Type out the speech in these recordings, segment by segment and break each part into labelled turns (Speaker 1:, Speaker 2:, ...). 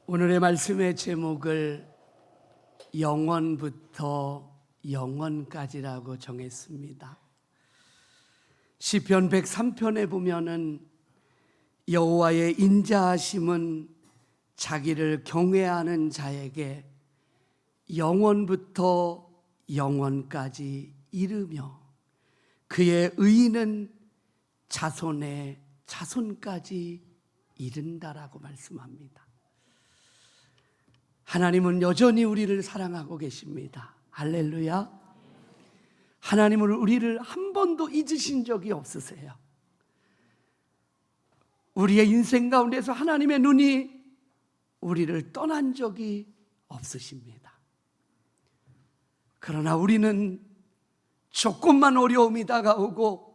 Speaker 1: 오늘의 말씀의 제목을 영원부터 영원까지라고 정했습니다. 시편 103편에 보면은 여호와의 인자하심은 자기를 경외하는 자에게 영원부터 영원까지 이르며 그의 의는 자손의 자손까지 이른다라고 말씀합니다. 하나님은 여전히 우리를 사랑하고 계십니다. 할렐루야. 하나님은 우리를 한 번도 잊으신 적이 없으세요. 우리의 인생 가운데서 하나님의 눈이 우리를 떠난 적이 없으십니다. 그러나 우리는 조금만 어려움이 다가오고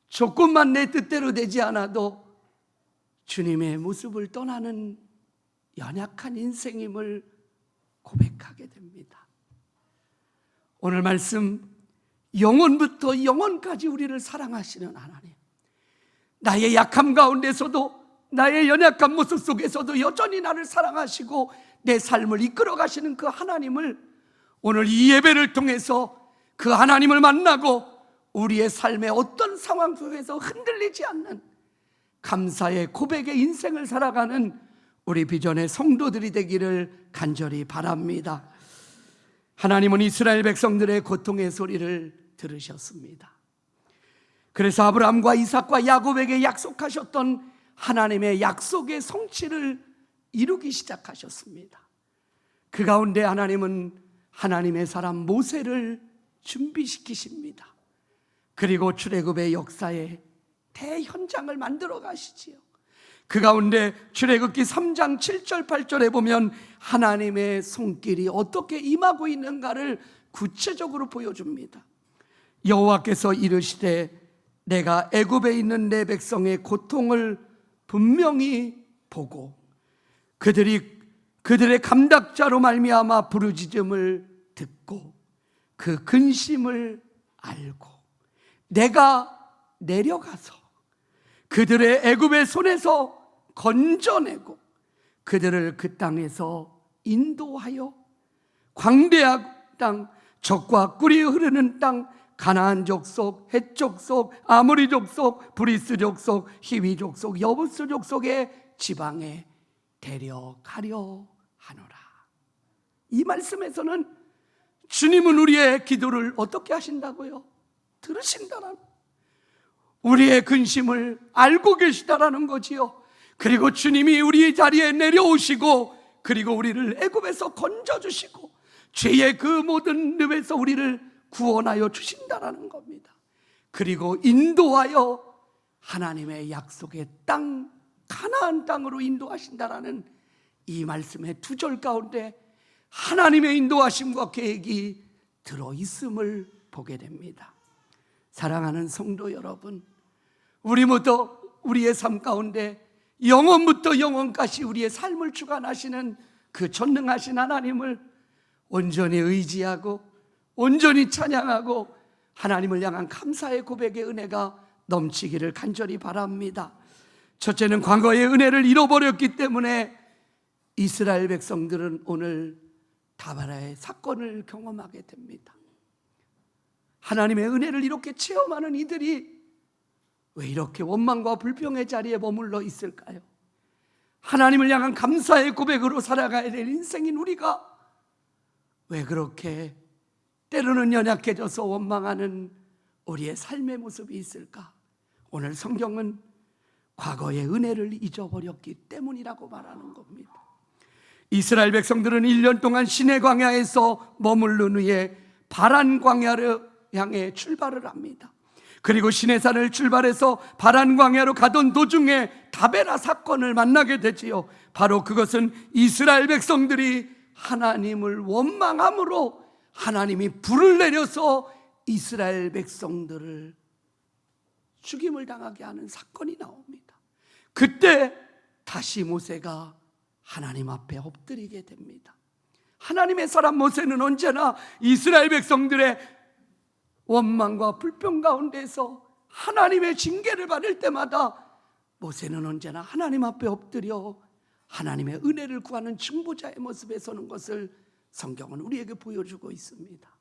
Speaker 1: 조금만 내 뜻대로 되지 않아도 주님의 모습을 떠나는 연약한 인생임을 고백하게 됩니다. 오늘 말씀, 영원부터 영원까지 우리를 사랑하시는 하나님, 나의 약함 가운데서도 나의 연약한 모습 속에서도 여전히 나를 사랑하시고 내 삶을 이끌어 가시는 그 하나님을 오늘 이 예배를 통해서 그 하나님을 만나고 우리의 삶의 어떤 상황 속에서 흔들리지 않는 감사의 고백의 인생을 살아가는 우리 비전의 성도들이 되기를 간절히 바랍니다. 하나님은 이스라엘 백성들의 고통의 소리를 들으셨습니다. 그래서 아브라함과 이삭과 야곱에게 약속하셨던 하나님의 약속의 성취를 이루기 시작하셨습니다. 그 가운데 하나님은 하나님의 사람 모세를 준비시키십니다. 그리고 출애굽의 역사의 대현장을 만들어 가시지요. 그 가운데 출애굽기 3장 7절 8절에 보면 하나님의 손길이 어떻게 임하고 있는가를 구체적으로 보여줍니다. 여호와께서 이르시되 내가 애굽에 있는 내 백성의 고통을 분명히 보고 그들의 감닥자로 말미암아 부르짖음을 듣고 그 근심을 알고 내가 내려가서 그들의 애굽의 손에서 건져내고 그들을 그 땅에서 인도하여 광대한 땅, 젖과 꿀이 흐르는 땅, 가나안 족속, 헷 족속, 아모리 족속, 브리스 족속, 히위 족속, 여부스 족속의 지방에 데려가려 하노라. 이 말씀에서는 주님은 우리의 기도를 어떻게 하신다고요? 들으신다라는, 우리의 근심을 알고 계시다라는 거지요. 그리고 주님이 우리 자리에 내려오시고 그리고 우리를 애굽에서 건져주시고 죄의 그 모든 늪에서 우리를 구원하여 주신다라는 겁니다. 그리고 인도하여 하나님의 약속의 땅, 가나안 땅으로 인도하신다라는 이 말씀의 두 절 가운데 하나님의 인도하심과 계획이 들어있음을 보게 됩니다. 사랑하는 성도 여러분, 우리 모두 우리의 삶 가운데 영원부터 영원까지 우리의 삶을 주관하시는 그 전능하신 하나님을 온전히 의지하고 온전히 찬양하고 하나님을 향한 감사의 고백의 은혜가 넘치기를 간절히 바랍니다. 첫째는 과거의 은혜를 잃어버렸기 때문에 이스라엘 백성들은 오늘 다바라의 사건을 경험하게 됩니다. 하나님의 은혜를 이렇게 체험하는 이들이 왜 이렇게 원망과 불평의 자리에 머물러 있을까요? 하나님을 향한 감사의 고백으로 살아가야 될 인생인 우리가 왜 그렇게 때로는 연약해져서 원망하는 우리의 삶의 모습이 있을까? 오늘 성경은 과거의 은혜를 잊어버렸기 때문이라고 말하는 겁니다. 이스라엘 백성들은 1년 동안 시내 광야에서 머무른 후에 바란 광야를 향해 출발을 합니다. 그리고 시내산을 출발해서 바란 광야로 가던 도중에 다베라 사건을 만나게 되지요. 바로 그것은 이스라엘 백성들이 하나님을 원망함으로 하나님이 불을 내려서 이스라엘 백성들을 죽임을 당하게 하는 사건이 나옵니다. 그때 다시 모세가 하나님 앞에 엎드리게 됩니다. 하나님의 사람 모세는 언제나 이스라엘 백성들의 원망과 불평 가운데서 하나님의 징계를 받을 때마다 모세는 언제나 하나님 앞에 엎드려 하나님의 은혜를 구하는 중보자의 모습에 서는 것을 성경은 우리에게 보여주고 있습니다.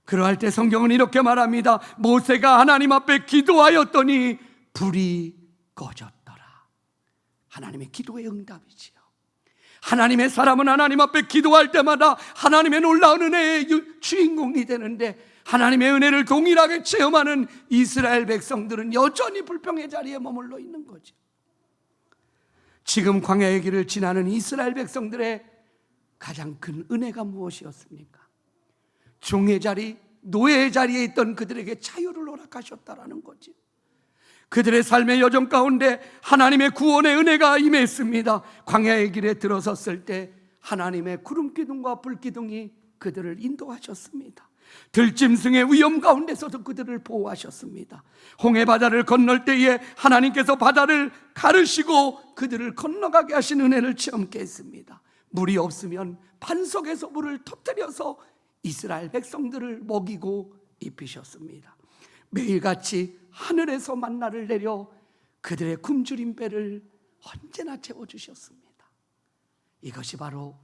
Speaker 1: 그러할 때 성경은 이렇게 말합니다. 모세가 하나님 앞에 기도하였더니 불이 꺼졌더라. 하나님의 기도의 응답이지요. 하나님의 사람은 하나님 앞에 기도할 때마다 하나님의 놀라운 은혜의 주인공이 되는데, 하나님의 은혜를 동일하게 체험하는 이스라엘 백성들은 여전히 불평의 자리에 머물러 있는 거죠. 지금 광야의 길을 지나는 이스라엘 백성들의 가장 큰 은혜가 무엇이었습니까? 종의 자리, 노예의 자리에 있던 그들에게 자유를 허락하셨다라는 거죠. 그들의 삶의 여정 가운데 하나님의 구원의 은혜가 임했습니다. 광야의 길에 들어섰을 때 하나님의 구름기둥과 불기둥이 그들을 인도하셨습니다. 들짐승의 위험 가운데서도 그들을 보호하셨습니다. 홍해바다를 건널 때에 하나님께서 바다를 가르시고 그들을 건너가게 하신 은혜를 체험케 했습니다. 물이 없으면 반석에서 물을 터뜨려서 이스라엘 백성들을 먹이고 입히셨습니다. 매일같이 하늘에서 만나를 내려 그들의 굶주린 배를 언제나 채워주셨습니다. 이것이 바로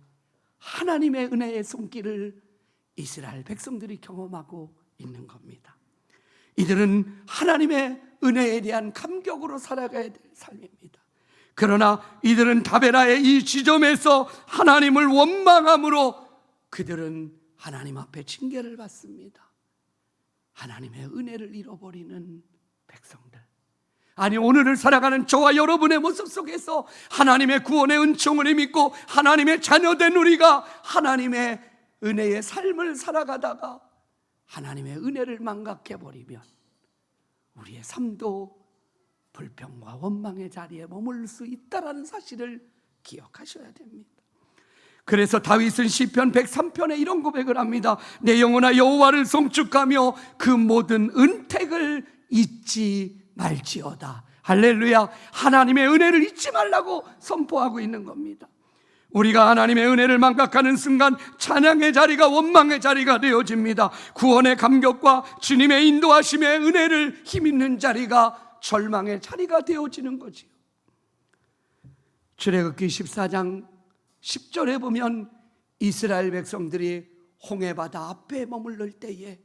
Speaker 1: 하나님의 은혜의 손길을 이스라엘 백성들이 경험하고 있는 겁니다. 이들은 하나님의 은혜에 대한 감격으로 살아가야 될 삶입니다. 그러나 이들은 다베라의 이 지점에서 하나님을 원망함으로 그들은 하나님 앞에 징계를 받습니다. 하나님의 은혜를 잃어버리는 백성들. 아니, 오늘을 살아가는 저와 여러분의 모습 속에서 하나님의 구원의 은총을 믿고 하나님의 자녀된 우리가 하나님의 은혜의 삶을 살아가다가 하나님의 은혜를 망각해버리면 우리의 삶도 불평과 원망의 자리에 머물 수 있다는 사실을 기억하셔야 됩니다. 그래서 다윗은 시편 103편에 이런 고백을 합니다. 내 영혼아 여호와를 송축하며 그 모든 은택을 잊지 말지어다. 할렐루야. 하나님의 은혜를 잊지 말라고 선포하고 있는 겁니다. 우리가 하나님의 은혜를 망각하는 순간 찬양의 자리가 원망의 자리가 되어집니다. 구원의 감격과 주님의 인도하심의 은혜를 힘입는 자리가 절망의 자리가 되어지는 거지요. 출애굽기 14장 10절에 보면 이스라엘 백성들이 홍해바다 앞에 머물러 때에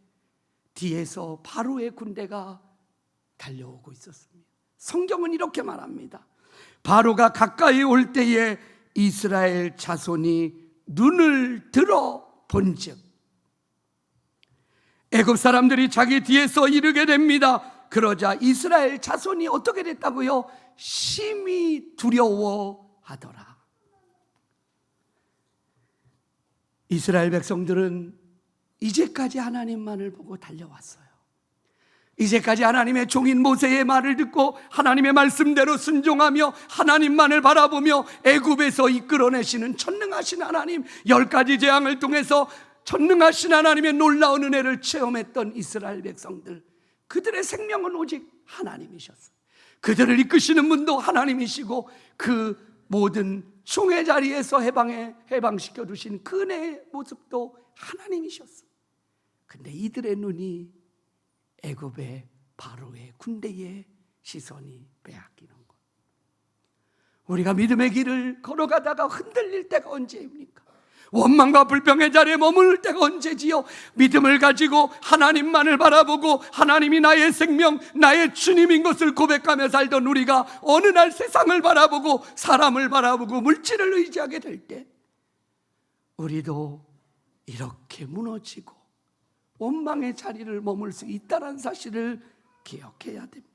Speaker 1: 뒤에서 바로의 군대가 달려오고 있었습니다. 성경은 이렇게 말합니다. 바로가 가까이 올 때에 이스라엘 자손이 눈을 들어 본즉 애굽 사람들이 자기 뒤에서 이르게 됩니다. 그러자 이스라엘 자손이 어떻게 됐다고요? 심히 두려워하더라. 이스라엘 백성들은 이제까지 하나님만을 보고 달려왔어요. 이제까지 하나님의 종인 모세의 말을 듣고 하나님의 말씀대로 순종하며 하나님만을 바라보며 애굽에서 이끌어내시는 전능하신 하나님, 10가지 재앙을 통해서 전능하신 하나님의 놀라운 은혜를 체험했던 이스라엘 백성들, 그들의 생명은 오직 하나님이셨어요. 그들을 이끄시는 분도 하나님이시고 그 모든 종의 자리에서 해방시켜 두신 그 은혜의 모습도 하나님이셨어요. 근데 이들의 눈이 애굽의 바로의 군대의 시선이 빼앗기는 것. 우리가 믿음의 길을 걸어가다가 흔들릴 때가 언제입니까? 원망과 불평의 자리에 머물 때가 언제지요? 믿음을 가지고 하나님만을 바라보고 하나님이 나의 생명, 나의 주님인 것을 고백하며 살던 우리가 어느 날 세상을 바라보고 사람을 바라보고 물질을 의지하게 될 때 우리도 이렇게 무너지고 원망의 자리를 머물 수 있다는 사실을 기억해야 됩니다.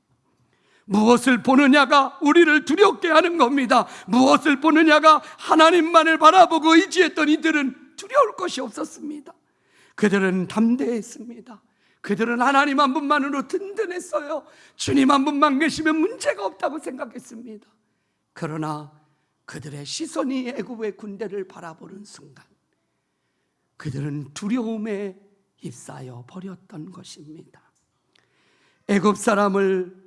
Speaker 1: 무엇을 보느냐가 우리를 두렵게 하는 겁니다. 무엇을 보느냐가 하나님만을 바라보고 의지했던 이들은 두려울 것이 없었습니다. 그들은 담대했습니다. 그들은 하나님 한 분만으로 든든했어요. 주님 한 분만 계시면 문제가 없다고 생각했습니다. 그러나 그들의 시선이 애굽의 군대를 바라보는 순간 그들은 두려움에 휩싸여 버렸던 것입니다. 애굽 사람을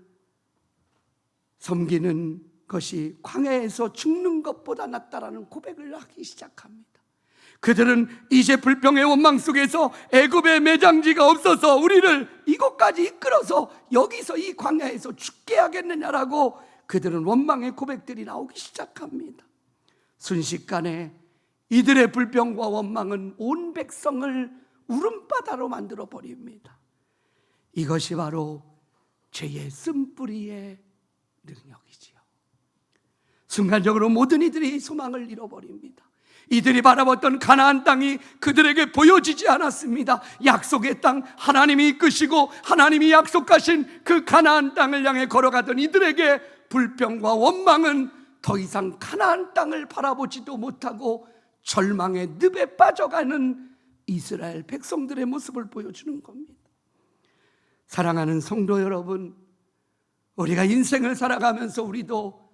Speaker 1: 섬기는 것이 광야에서 죽는 것보다 낫다라는 고백을 하기 시작합니다. 그들은 이제 불평의 원망 속에서 애굽의 매장지가 없어서 우리를 이곳까지 이끌어서 여기서 이 광야에서 죽게 하겠느냐라고 그들은 원망의 고백들이 나오기 시작합니다. 순식간에 이들의 불평과 원망은 온 백성을 울음바다로 만들어 버립니다. 이것이 바로 죄의 쓴뿌리의 능력이지요. 순간적으로 모든 이들이 소망을 잃어버립니다. 이들이 바라봤던 가나안 땅이 그들에게 보여지지 않았습니다. 약속의 땅, 하나님이 이끄시고 하나님이 약속하신 그 가나안 땅을 향해 걸어가던 이들에게 불평과 원망은 더 이상 가나안 땅을 바라보지도 못하고 절망의 늪에 빠져가는 이스라엘 백성들의 모습을 보여주는 겁니다. 사랑하는 성도 여러분, 우리가 인생을 살아가면서 우리도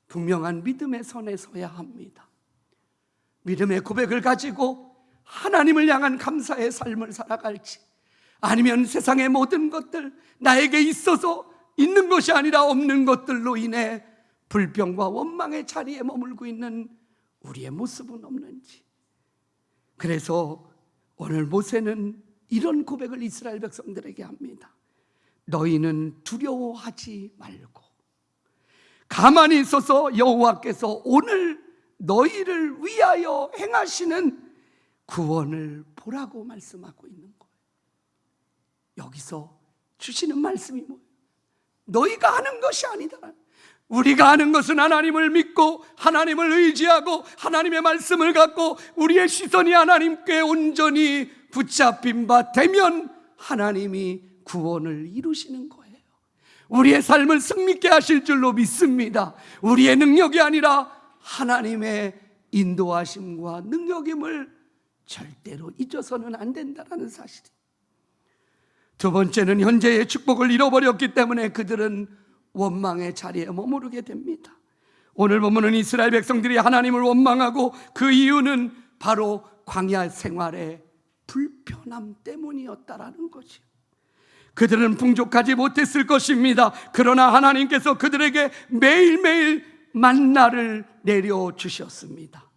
Speaker 1: 분명한 믿음의 선에 서야 합니다. 믿음의 고백을 가지고 하나님을 향한 감사의 삶을 살아갈지, 아니면 세상의 모든 것들, 나에게 있어서 있는 것이 아니라 없는 것들로 인해 불평과 원망의 자리에 머물고 있는 우리의 모습은 없는지. 그래서 오늘 모세는 이런 고백을 이스라엘 백성들에게 합니다. 너희는 두려워하지 말고 가만히 있어서 여호와께서 오늘 너희를 위하여 행하시는 구원을 보라고 말씀하고 있는 거예요. 여기서 주시는 말씀이 뭐예요? 너희가 하는 것이 아니다. 우리가 하는 것은 하나님을 믿고 하나님을 의지하고 하나님의 말씀을 갖고 우리의 시선이 하나님께 온전히 붙잡힌 바 되면 하나님이 구원을 이루시는 거예요. 우리의 삶을 승리케 하실 줄로 믿습니다. 우리의 능력이 아니라 하나님의 인도하심과 능력임을 절대로 잊어서는 안 된다는 사실이에요. 두 번째는 현재의 축복을 잃어버렸기 때문에 그들은 원망의 자리에 머무르게 됩니다. 오늘 보면은 이스라엘 백성들이 하나님을 원망하고 그 이유는 바로 광야 생활의 불편함 때문이었다라는 거죠. 그들은 풍족하지 못했을 것입니다. 그러나 하나님께서 그들에게 매일매일 만나를 내려주셨습니다.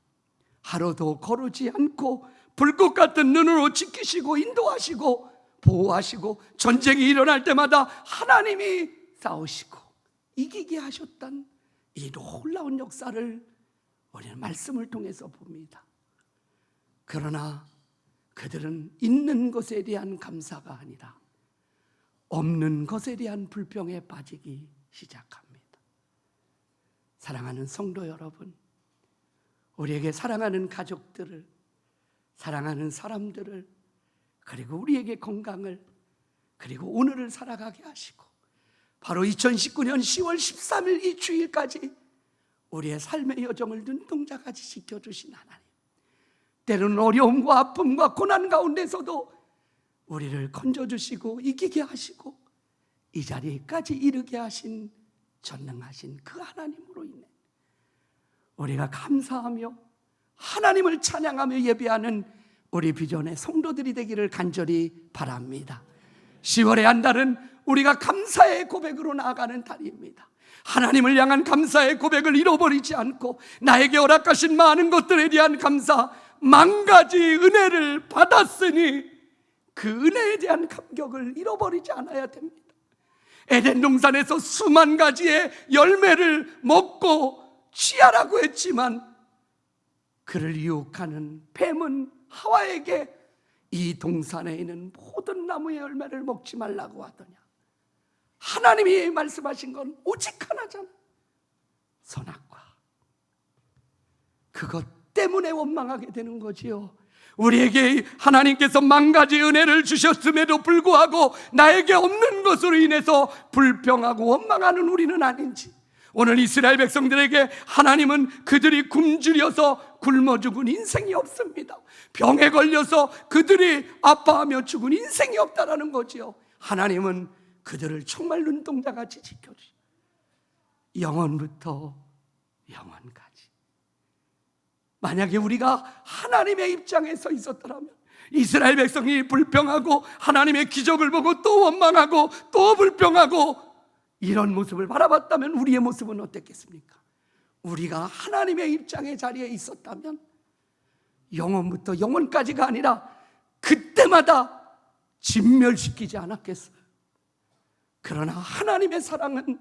Speaker 1: 하루도 거르지 않고 불꽃 같은 눈으로 지키시고 인도하시고 보호하시고 전쟁이 일어날 때마다 하나님이 싸우시고 이기게 하셨던 이 놀라운 역사를 우리는 말씀을 통해서 봅니다. 그러나 그들은 있는 것에 대한 감사가 아니라 없는 것에 대한 불평에 빠지기 시작합니다. 사랑하는 성도 여러분, 우리에게 사랑하는 가족들을, 사랑하는 사람들을, 그리고 우리에게 건강을, 그리고 오늘을 살아가게 하시고 바로 2019년 10월 13일 이 주일까지 우리의 삶의 여정을 눈동자같이 지켜주신 하나님, 때로는 어려움과 아픔과 고난 가운데서도 우리를 건져주시고 이기게 하시고 이 자리까지 이르게 하신 전능하신 그 하나님으로 인해 우리가 감사하며 하나님을 찬양하며 예배하는 우리 비전의 성도들이 되기를 간절히 바랍니다. 10월의 한 달은 우리가 감사의 고백으로 나아가는 달입니다. 하나님을 향한 감사의 고백을 잃어버리지 않고 나에게 허락하신 많은 것들에 대한 감사, 만 가지 은혜를 받았으니 그 은혜에 대한 감격을 잃어버리지 않아야 됩니다. 에덴 동산에서 수만 가지의 열매를 먹고 취하라고 했지만 그를 유혹하는 뱀은 하와에게 이 동산에 있는 모든 나무의 열매를 먹지 말라고 하더냐. 하나님이 말씀하신 건 오직 하나잖아, 선악과. 그것 때문에 원망하게 되는 거지요. 우리에게 하나님께서 만 가지 은혜를 주셨음에도 불구하고 나에게 없는 것으로 인해서 불평하고 원망하는 우리는 아닌지. 오늘 이스라엘 백성들에게 하나님은 그들이 굶주려서 굶어 죽은 인생이 없습니다. 병에 걸려서 그들이 아파하며 죽은 인생이 없다라는 거지요. 하나님은 그들을 정말 눈동자같이 지켜주시고 영원부터 영원까지. 만약에 우리가 하나님의 입장에 서 있었더라면 이스라엘 백성이 불평하고 하나님의 기적을 보고 또 원망하고 또 불평하고 이런 모습을 바라봤다면 우리의 모습은 어땠겠습니까? 우리가 하나님의 입장의 자리에 있었다면 영원부터 영원까지가 아니라 그때마다 진멸시키지 않았겠어요? 그러나 하나님의 사랑은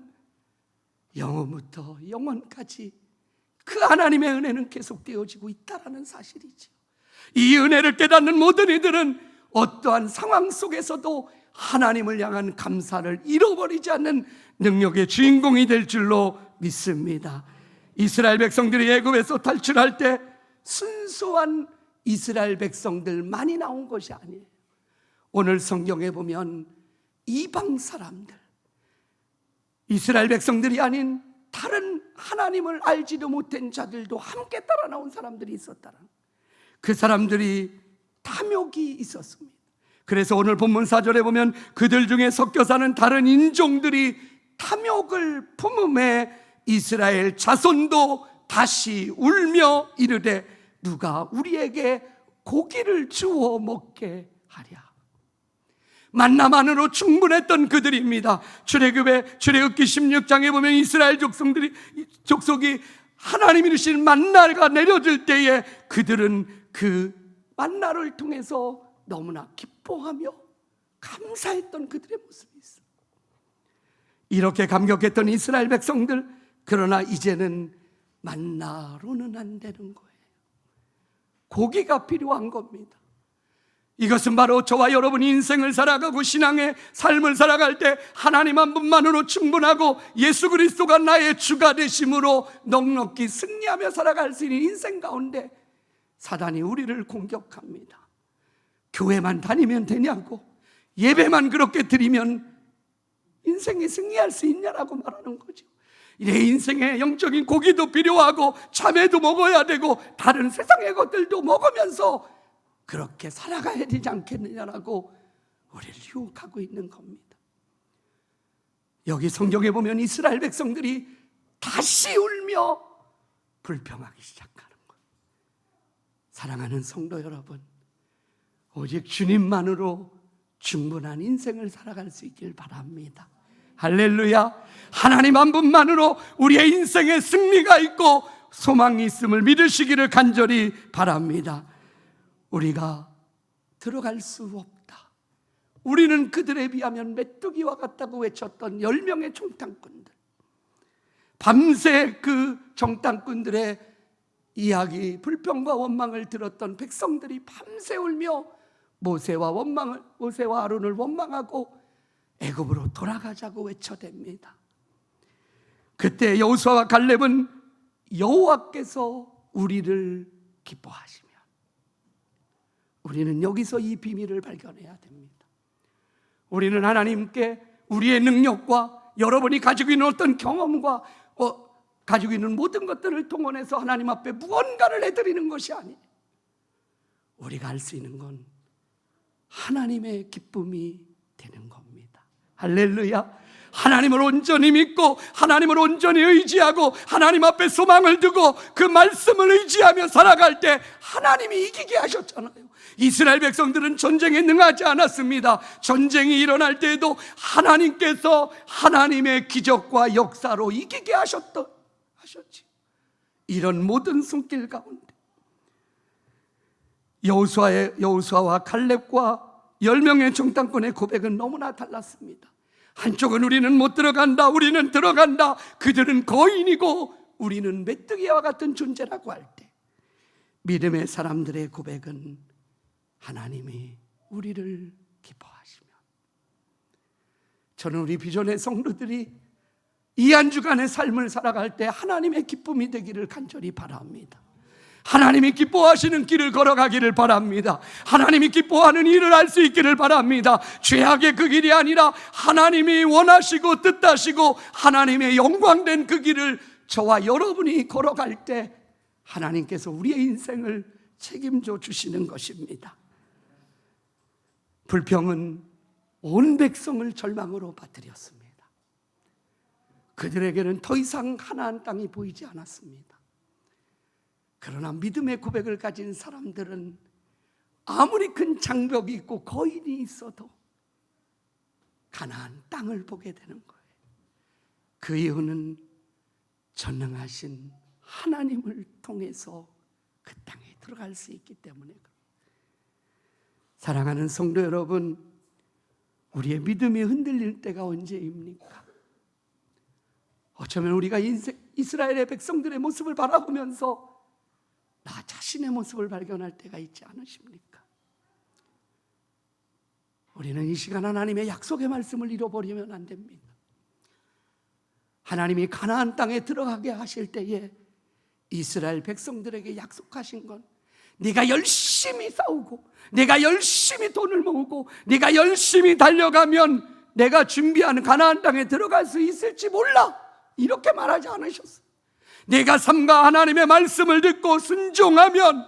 Speaker 1: 영원부터 영원까지 그 하나님의 은혜는 계속되어지고 있다라는 사실이죠. 이 은혜를 깨닫는 모든 이들은 어떠한 상황 속에서도 하나님을 향한 감사를 잃어버리지 않는 능력의 주인공이 될 줄로 믿습니다. 이스라엘 백성들이 애굽에서 탈출할 때 순수한 이스라엘 백성들만이 나온 것이 아니에요. 오늘 성경에 보면 이방 사람들, 이스라엘 백성들이 아닌 다른 하나님을 알지도 못한 자들도 함께 따라 나온 사람들이 있었다는, 그 사람들이 탐욕이 있었습니다. 그래서 오늘 본문 4절에 보면 그들 중에 섞여 사는 다른 인종들이 탐욕을 품음에 이스라엘 자손도 다시 울며 이르되 누가 우리에게 고기를 주워 먹게 하랴. 만나만으로 충분했던 그들입니다. 출애굽기 16장에 보면 이스라엘 족속이 하나님이 주신 만나가 내려질 때에 그들은 그 만나를 통해서 너무나 기뻐하며 감사했던 그들의 모습이 있어요. 이렇게 감격했던 이스라엘 백성들, 그러나 이제는 만나로는 안 되는 거예요. 고기가 필요한 겁니다. 이것은 바로 저와 여러분이 인생을 살아가고 신앙의 삶을 살아갈 때 하나님 한 분만으로 충분하고 예수 그리스도가 나의 주가 되심으로 넉넉히 승리하며 살아갈 수 있는 인생 가운데 사단이 우리를 공격합니다. 교회만 다니면 되냐고, 예배만 그렇게 드리면 인생에 승리할 수 있냐라고 말하는 거죠. 내 인생에 영적인 고기도 필요하고 참외도 먹어야 되고 다른 세상의 것들도 먹으면서 그렇게 살아가야 되지 않겠느냐라고 우리를 유혹하고 있는 겁니다. 여기 성경에 보면 이스라엘 백성들이 다시 울며 불평하기 시작하는 거예요. 사랑하는 성도 여러분, 오직 주님만으로 충분한 인생을 살아갈 수 있길 바랍니다. 할렐루야. 하나님 한 분만으로 우리의 인생에 승리가 있고 소망이 있음을 믿으시기를 간절히 바랍니다. 우리가 들어갈 수 없다, 우리는 그들에 비하면 메뚜기와 같다고 외쳤던 10명의 정탐꾼들, 밤새 그 정탐꾼들의 이야기, 불평과 원망을 들었던 백성들이 밤새 울며 모세와 아론을 원망하고 애굽으로 돌아가자고 외쳐댑니다. 그때 여호수아와 갈렙은 여호와께서 우리를 기뻐하시며, 우리는 여기서 이 비밀을 발견해야 됩니다. 우리는 하나님께 우리의 능력과 여러분이 가지고 있는 어떤 경험과 가지고 있는 모든 것들을 동원해서 하나님 앞에 무언가를 해드리는 것이 아니에요. 우리가 할 수 있는 건 하나님의 기쁨이 되는 겁니다. 할렐루야. 하나님을 온전히 믿고 하나님을 온전히 의지하고 하나님 앞에 소망을 두고 그 말씀을 의지하며 살아갈 때 하나님이 이기게 하셨잖아요. 이스라엘 백성들은 전쟁에 능하지 않았습니다. 전쟁이 일어날 때에도 하나님께서 하나님의 기적과 역사로 이기게 하셨지. 이런 모든 손길 가운데 여호수아와 칼렙과 10명의 정탐꾼의 고백은 너무나 달랐습니다. 한쪽은 우리는 못 들어간다, 우리는 들어간다, 그들은 거인이고 우리는 메뚜기와 같은 존재라고 할 때, 믿음의 사람들의 고백은 하나님이 우리를 기뻐하시며, 저는 우리 비전의 성도들이 이 한 주간의 삶을 살아갈 때 하나님의 기쁨이 되기를 간절히 바랍니다. 하나님이 기뻐하시는 길을 걸어가기를 바랍니다. 하나님이 기뻐하는 일을 할 수 있기를 바랍니다. 죄악의 그 길이 아니라 하나님이 원하시고 뜻하시고 하나님의 영광된 그 길을 저와 여러분이 걸어갈 때 하나님께서 우리의 인생을 책임져 주시는 것입니다. 불평은 온 백성을 절망으로 빠뜨렸습니다. 그들에게는 더 이상 가나안 땅이 보이지 않았습니다. 그러나 믿음의 고백을 가진 사람들은 아무리 큰 장벽이 있고 거인이 있어도 가나안 땅을 보게 되는 거예요. 그 이유는 전능하신 하나님을 통해서 그 땅에 들어갈 수 있기 때문에 그래요. 사랑하는 성도 여러분, 우리의 믿음이 흔들릴 때가 언제입니까? 어쩌면 우리가 이스라엘의 백성들의 모습을 바라보면서 나 자신의 모습을 발견할 때가 있지 않으십니까? 우리는 이 시간 하나님의 약속의 말씀을 잃어버리면 안 됩니다. 하나님이 가나안 땅에 들어가게 하실 때에 이스라엘 백성들에게 약속하신 건 네가 열심히 싸우고 네가 열심히 돈을 모으고 네가 열심히 달려가면 내가 준비하는 가나안 땅에 들어갈 수 있을지 몰라, 이렇게 말하지 않으셨어요. 내가 삼가 하나님의 말씀을 듣고 순종하면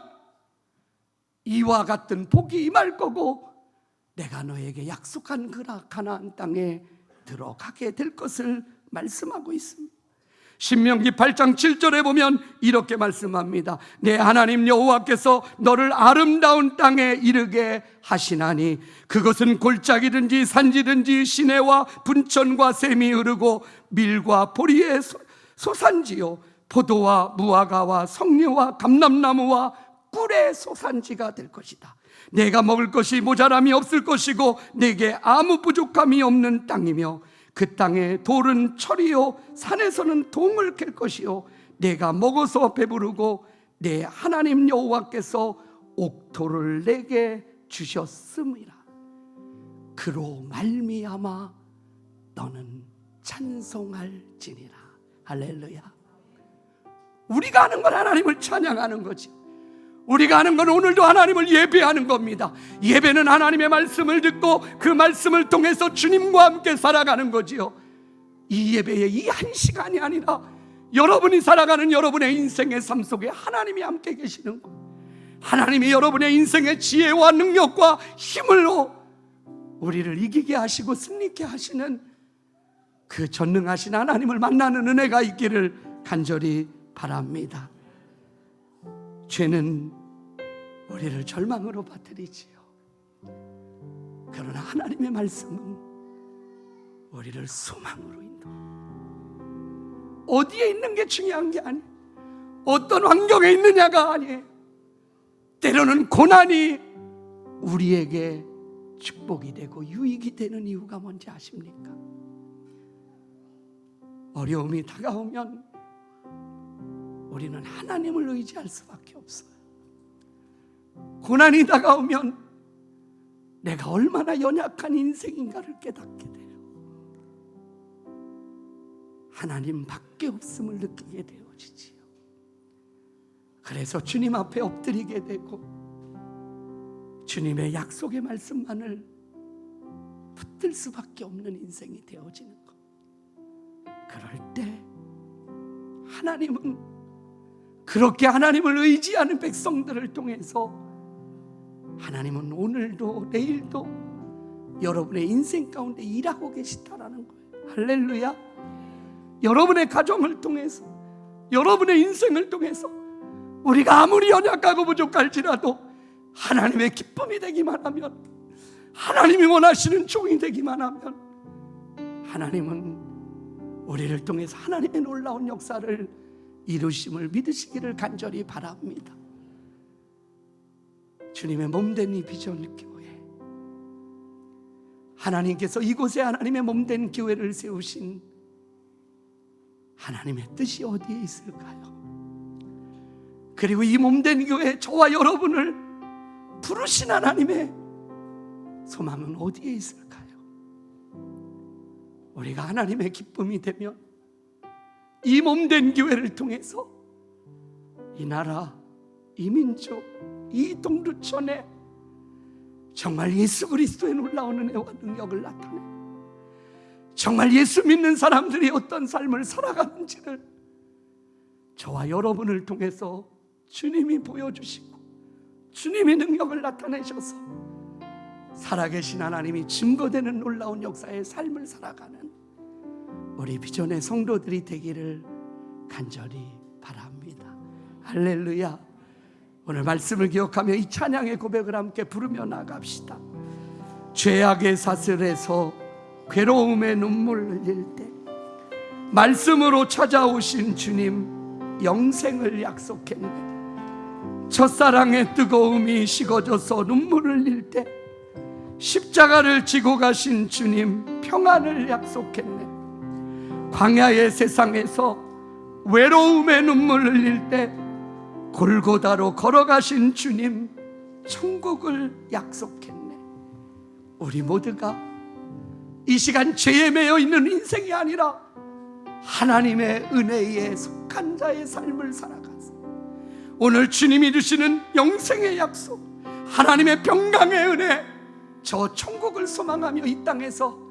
Speaker 1: 이와 같은 복이 임할 거고 내가 너에게 약속한 그 가나안 땅에 들어가게 될 것을 말씀하고 있습니다. 신명기 8장 7절에 보면 이렇게 말씀합니다. 내 하나님 여호와께서 너를 아름다운 땅에 이르게 하시나니 그것은 골짜기든지 산지든지 시내와 분천과 샘이 흐르고 밀과 보리의 소산지요 포도와 무화과와 석류와 감람나무와 꿀의 소산지가 될 것이다. 내가 먹을 것이 모자람이 없을 것이고 내게 아무 부족함이 없는 땅이며 그 땅에 돌은 철이요 산에서는 동을 캘 것이요 내가 먹어서 배부르고 내 하나님 여호와께서 옥토를 내게 주셨음이라. 그로 말미암아 너는 찬송할지니라. 할렐루야. 우리가 하는 건 하나님을 찬양하는 거지. 우리가 하는 건 오늘도 하나님을 예배하는 겁니다. 예배는 하나님의 말씀을 듣고 그 말씀을 통해서 주님과 함께 살아가는 거지요. 이 예배의 이 한 시간이 아니라 여러분이 살아가는 여러분의 인생의 삶 속에 하나님이 함께 계시는 것, 하나님이 여러분의 인생의 지혜와 능력과 힘으로 우리를 이기게 하시고 승리케 하시는 그 전능하신 하나님을 만나는 은혜가 있기를 간절히 바랍니다. 죄는 우리를 절망으로 빠뜨리지요. 그러나 하나님의 말씀은 우리를 소망으로 인도합니다. 어디에 있는 게 중요한 게 아니에요. 어떤 환경에 있느냐가 아니에요. 때로는 고난이 우리에게 축복이 되고 유익이 되는 이유가 뭔지 아십니까? 어려움이 다가오면 우리는 하나님을 의지할 수밖에 없어요. 고난이 다가오면 내가 얼마나 연약한 인생인가를 깨닫게 돼요. 하나님밖에 없음을 느끼게 되어지지요. 그래서 주님 앞에 엎드리게 되고 주님의 약속의 말씀만을 붙들 수밖에 없는 인생이 되어지는 것. 그럴 때 하나님은 그렇게 하나님을 의지하는 백성들을 통해서 하나님은 오늘도 내일도 여러분의 인생 가운데 일하고 계시다라는 거예요. 할렐루야. 여러분의 가정을 통해서, 여러분의 인생을 통해서 우리가 아무리 연약하고 부족할지라도 하나님의 기쁨이 되기만 하면, 하나님이 원하시는 종이 되기만 하면 하나님은 우리를 통해서 하나님의 놀라운 역사를 이루심을 믿으시기를 간절히 바랍니다. 주님의 몸된 이 비전 교회, 하나님께서 이곳에 하나님의 몸된 교회를 세우신 하나님의 뜻이 어디에 있을까요? 그리고 이 몸된 교회, 저와 여러분을 부르신 하나님의 소망은 어디에 있을까요? 우리가 하나님의 기쁨이 되면 이 몸된 교회를 통해서 이 나라, 이 민족, 이 동두천에 정말 예수 그리스도의 놀라운 은혜와 능력을 나타내, 정말 예수 믿는 사람들이 어떤 삶을 살아가는지를 저와 여러분을 통해서 주님이 보여주시고 주님의 능력을 나타내셔서 살아계신 하나님이 증거되는 놀라운 역사의 삶을 살아가는 우리 비전의 성도들이 되기를 간절히 바랍니다. 할렐루야. 오늘 말씀을 기억하며 이 찬양의 고백을 함께 부르며 나갑시다. 죄악의 사슬에서 괴로움의 눈물 흘릴 때 말씀으로 찾아오신 주님 영생을 약속했네. 첫사랑의 뜨거움이 식어져서 눈물을 흘릴 때 십자가를 지고 가신 주님 평안을 약속했네. 광야의 세상에서 외로움의 눈물 흘릴 때 골고다로 걸어가신 주님, 천국을 약속했네. 우리 모두가 이 시간 죄에 매여 있는 인생이 아니라 하나님의 은혜에 속한 자의 삶을 살아가서 오늘 주님이 주시는 영생의 약속, 하나님의 평강의 은혜, 저 천국을 소망하며 이 땅에서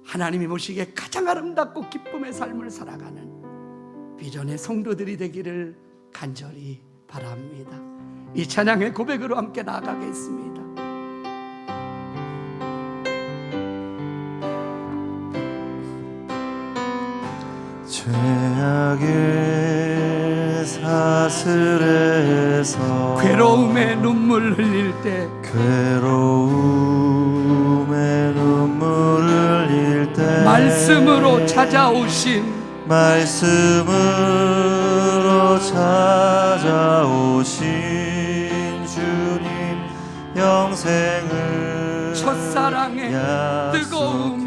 Speaker 1: 하나님이 보시기에 가장 아름답고 기쁨의 삶을 살아가는 비전의 성도들이 되기를 간절히 바랍니다. 이 찬양의 고백으로 함께 나아가겠습니다.
Speaker 2: 죄악의 사슬에서
Speaker 1: 괴로움의 눈물 흘릴 때
Speaker 2: 괴로움의 눈물 흘릴 때
Speaker 1: 말씀으로 찾아오신 주님, 영생을
Speaker 2: 첫사랑의 뜨거움이